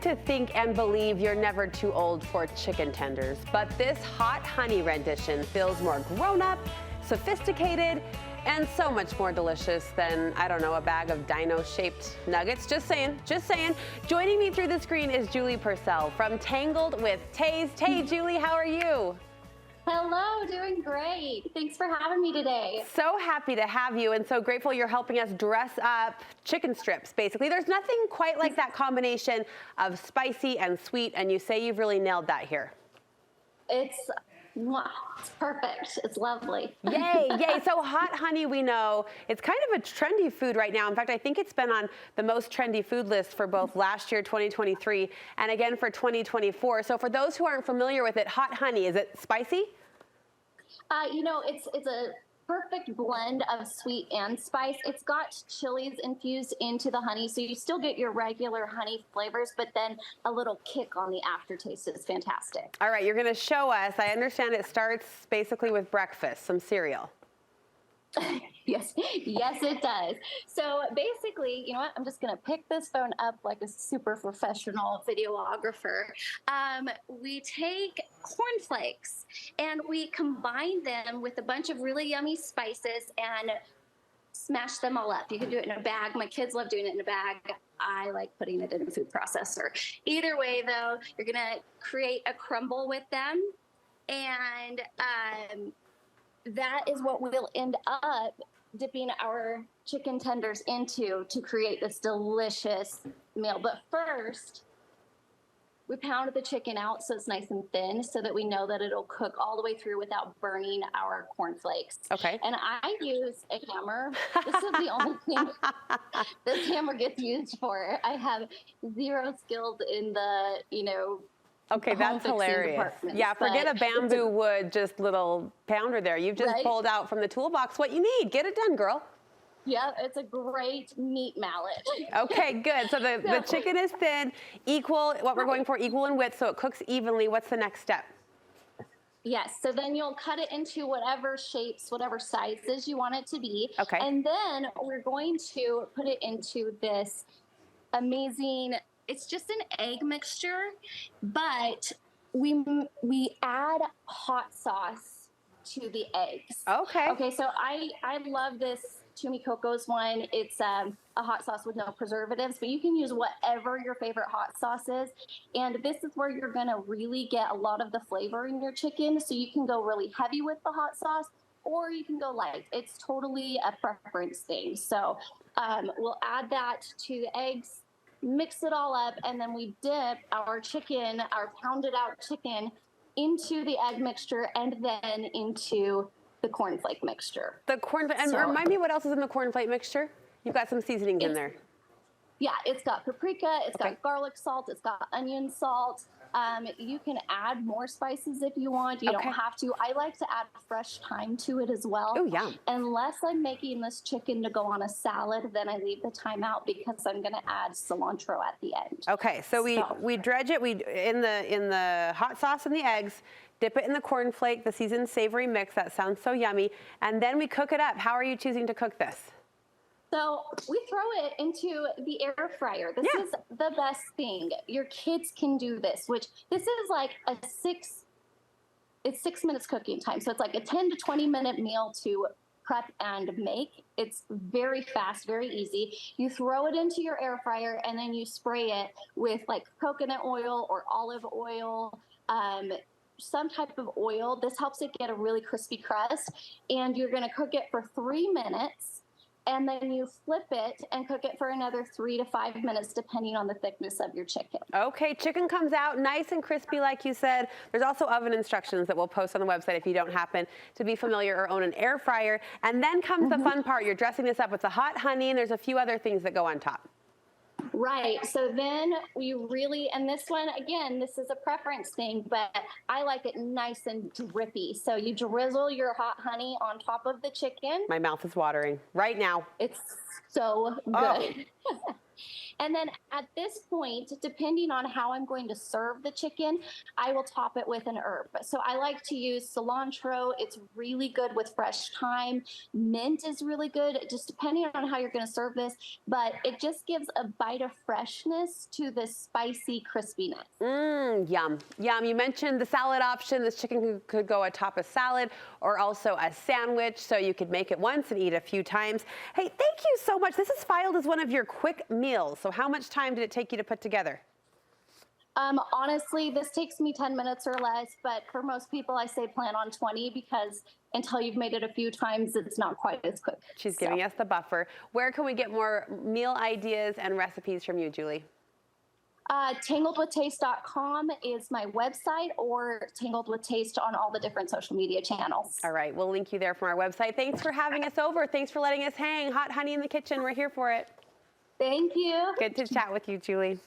like to think and believe you're never too old for chicken tenders, but this hot honey rendition feels more grown-up, sophisticated, and so much more delicious than, I don't know, a bag of dino-shaped nuggets. Just saying, just saying. Joining me through the screen is Juli Purcell from Tangled with Taste. Hey, Juli, how are you? Hello, doing great. Thanks for having me today. So happy to have you and so grateful you're helping us dress up chicken strips, basically. There's nothing quite like that combination of spicy and sweet, and you say you've really nailed that here. It's perfect. It's lovely. Yay, yay. So hot honey, we know, it's kind of a trendy food right now. In fact, I think it's been on the most trendy food list for both last year, 2023, and again for 2024. So for those who aren't familiar with it, hot honey, is it spicy? You know, it's a perfect blend of sweet and spice. It's got chilies infused into the honey, so you still get your regular honey flavors, but then a little kick on the aftertaste is fantastic. All right, you're going to show us. I understand it starts basically with breakfast, some cereal. Yes, it does. So basically, you know what? I'm just going to pick this phone up like a super professional videographer. We take cornflakes and we combine them with a bunch of really yummy spices and smash them all up. You can do it in a bag. My kids love doing it in a bag. I like putting it in a food processor. Either way, though, you're going to create a crumble with them, and that is what we'll end up dipping our chicken tenders into to create this delicious meal. But first, we pound the chicken out so it's nice and thin so that we know that it'll cook all the way through without burning our cornflakes. Okay. And I use a hammer. This is the only thing this hammer gets used for. I have zero skills in the, okay, that's hilarious. Yeah, forget a bamboo wood, just little pounder there. You've just pulled out from the toolbox what you need. Get it done, girl. Yeah, it's a great meat mallet. Okay, good. So the chicken is thin, equal, what we're going for, equal in width, so it cooks evenly. What's the next step? Yes, so then you'll cut it into whatever shapes, whatever sizes you want it to be. Okay. And then we're going to put it into this amazing, it's just an egg mixture, but we add hot sauce to the eggs. Okay. Okay, so I love this Tumi Coco's one. It's a hot sauce with no preservatives, but you can use whatever your favorite hot sauce is. And this is where you're going to really get a lot of the flavor in your chicken. So you can go really heavy with the hot sauce, or you can go light. It's totally a preference thing. So we'll add that to the eggs, mix it all up, and then we dip our chicken, our pounded out chicken, into the egg mixture and then into the cornflake mixture. The cornflake, and remind me what else is in the cornflake mixture? You've got some seasonings in there. Yeah, it's got paprika, it's got garlic salt, it's got onion salt. You can add more spices if you want. You don't have to. I like to add fresh thyme to it as well. Oh, yeah. Unless I'm making this chicken to go on a salad, then I leave the thyme out because I'm going to add cilantro at the end. Okay, so we dredge it. We in the hot sauce and the eggs. Dip it in the cornflake, the seasoned savory mix. That sounds so yummy. And then we cook it up. How are you choosing to cook this? So we throw it into the air fryer. This is the best thing. Your kids can do this, which this is like it's 6 minutes cooking time. So it's like a 10 to 20 minute meal to prep and make. It's very fast, very easy. You throw it into your air fryer and then you spray it with like coconut oil or olive oil, some type of oil. This helps it get a really crispy crust. And you're going to cook it for 3 minutes. And then you flip it and cook it for another 3 to 5 minutes, depending on the thickness of your chicken. Okay, chicken comes out nice and crispy, like you said. There's also oven instructions that we'll post on the website if you don't happen to be familiar or own an air fryer. And then comes the fun part. You're dressing this up with the hot honey, and there's a few other things that go on top. Right. So then we really, and this one, again, this is a preference thing, but I like it nice and drippy. So you drizzle your hot honey on top of the chicken. My mouth is watering right now. It's so good. And then at this point, depending on how I'm going to serve the chicken, I will top it with an herb. So I like to use cilantro. It's really good with fresh thyme. Mint is really good, just depending on how you're going to serve this. But it just gives a bite of freshness to this spicy crispiness. Yum, yum. You mentioned the salad option. This chicken could go atop a salad or also a sandwich, so you could make it once and eat a few times. Hey, thank you so much. This is filed as one of your quick meals. So how much time did it take you to put together? Honestly, this takes me 10 minutes or less, but for most people, I say plan on 20 because until you've made it a few times, it's not quite as quick. She's giving us the buffer. Where can we get more meal ideas and recipes from you, Julie? Tangledwithtaste.com is my website, or Tangled with Taste on all the different social media channels. All right, we'll link you there from our website. Thanks for having us over. Thanks for letting us hang. Hot honey in the kitchen. We're here for it. Thank you. Good to chat with you, Julie.